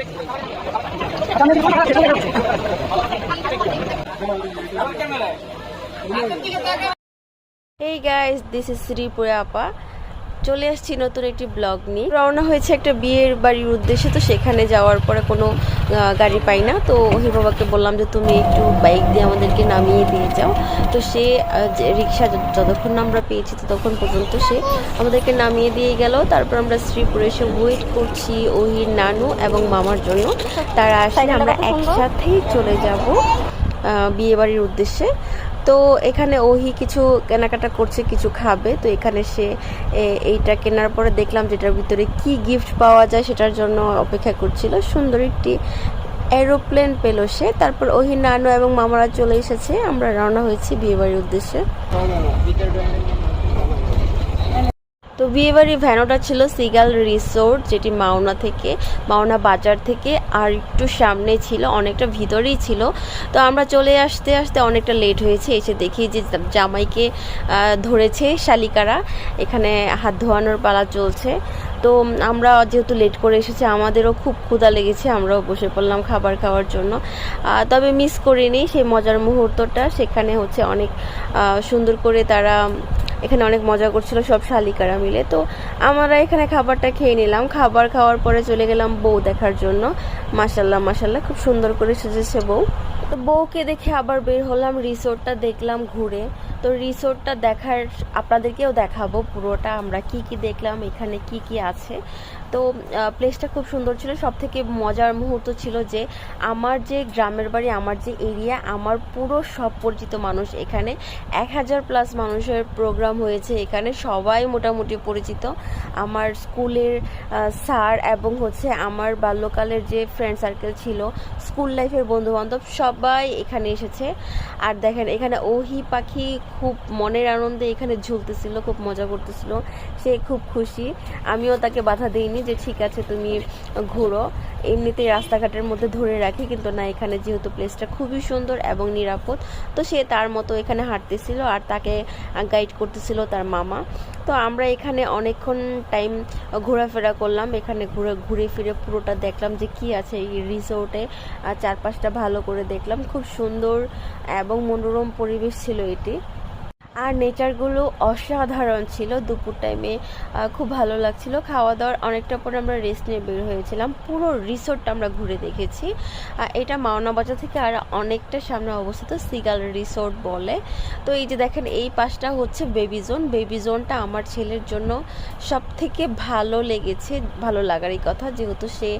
Hey guys, this is Sripura আপা। চলে আসছি নতুন একটি ব্লগ নিয়ে। রওনা হয়েছে একটা বিয়ের বাড়ির উদ্দেশ্যে, তো সেখানে যাওয়ার পরে কোনো গাড়ি পাই না, তো ওহি বাবাকে বললাম যে তুমি একটু বাইক দিয়ে আমাদেরকে নামিয়ে দিয়ে যাও। তো সে রিক্সা যতক্ষণ না আমরা পেয়েছি ততক্ষণ পর্যন্ত সে আমাদেরকে নামিয়ে দিয়ে গেল। তারপর আমরা শ্রীপুরে এসে ওয়েট করছি ওহির নানু এবং মামার জন্য। তারা আসলে আমরা একসাথেই চলে যাব বিয়ে বাড়ির উদ্দেশ্যে। তো এখানে ওহি কিছু কেনাকাটা করছে, কিছু খাবে। তো এখানে সে এইটা কেনার পরে দেখলাম যেটার ভিতরে কি গিফট পাওয়া যায় সেটার জন্য অপেক্ষা করছিল। সুন্দর একটি এরোপ্লেন পেল সে। তারপর ওহি নানু এবং মামারা চলে এসেছে, আমরা রওনা হয়েছি বিয়েবাড়ির উদ্দেশ্যে। তো বিয়েবাড়ির ভ্যানটা ছিল সিগাল রিসোর্ট, যেটি মাওনা বাজার থেকে আর একটু সামনে ছিল, অনেকটা ভিতরেই ছিল। তো আমরা চলে আসতে আসতে অনেকটা লেট হয়েছে। এসে দেখি যে জামাইকে ধরেছে শালিকারা, এখানে হাত ধোয়ানোর পালা চলছে। তো আমরা যেহেতু লেট করে এসেছি, আমাদেরও খুব ক্ষুধা লেগেছে, আমরাও বসে পড়লাম খাবার খাওয়ার জন্য। তবে মিস করিনি সেই মজার মুহূর্তটা। সেখানে হচ্ছে অনেক সুন্দর করে তারা এখানে অনেক মজা করছিল সব শালিকারা মিলে। তো আমরা এখানে খাবারটা খেয়ে নিলাম। খাবার খাওয়ার পরে চলে গেলাম বউ দেখার জন্য। মাশাল্লাহ খুব সুন্দর করে সেজেছে বউ। তো বউকে দেখে আবার বের হলাম, রিসোর্টটা দেখলাম ঘুরে। তো রিসোর্টটা দেখার আপনাদেরকেও দেখাবো পুরোটা, আমরা কি কি দেখলাম, এখানে কি কি আছে। তো প্লেসটা খুব সুন্দর ছিল। সব থেকে মজার মুহূর্ত ছিল যে আমার যে গ্রামের বাড়ি, আমার যে এরিয়া, আমার পুরো সব পরিচিত মানুষ এখানে। 1000+ মানুষের প্রোগ্রাম হয়েছে এখানে, সবাই মোটামুটি পরিচিত। আমার স্কুলের স্যার এবং হচ্ছে আমার বাল্যকালের যে ফ্রেন্ড সার্কেল ছিল, স্কুল লাইফের বন্ধুবান্ধব সবাই এখানে এসেছে। আর দেখেন এখানে ওহি পাখি খুব মনের আনন্দে এখানে ঝুলতেছিল, খুব মজা করতেছিল, সে খুব খুশি। আমিও তাকে বাধা দিইনি যে ঠিক আছে তুমি ঘুরো, এমনিতেই রাস্তাঘাটের মধ্যে ধরে রাখি, কিন্তু না, এখানে যেহেতু প্লেসটা খুবই সুন্দর এবং নিরাপদ, তো সে তার মতো এখানে হাঁটতেছিল আর তাকে গাইড করতেছিল তার মামা। তো আমরা এখানে অনেকক্ষণ টাইম ঘোরাফেরা করলাম, এখানে ঘুরে ফিরে পুরোটা দেখলাম যে কি আছে এই রিসোর্টে। চারপাশটা ভালো করে দেখলাম, খুব সুন্দর এবং মনোরম পরিবেশ ছিল এটি। আর নেচারগুলো অসাধারণ ছিল। দুপুর টাইমে খুব ভালো লাগছিল। খাওয়া দাওয়ার অনেকটা পরে আমরা রেস্ট নিয়ে বের হয়েছিলাম। পুরো রিসোর্টটা আমরা ঘুরে দেখেছি। এটা মাওনা বাজার থেকে আর অনেকটা সামনে অবস্থিত, সিগাল রিসোর্ট বলে। তো এই যে দেখেন এই পাশটা হচ্ছে বেবি জোন। বেবি জোনটা আমার ছেলের জন্য সব থেকে ভালো লেগেছে, ভালো লাগারই কথা, যেহেতু সে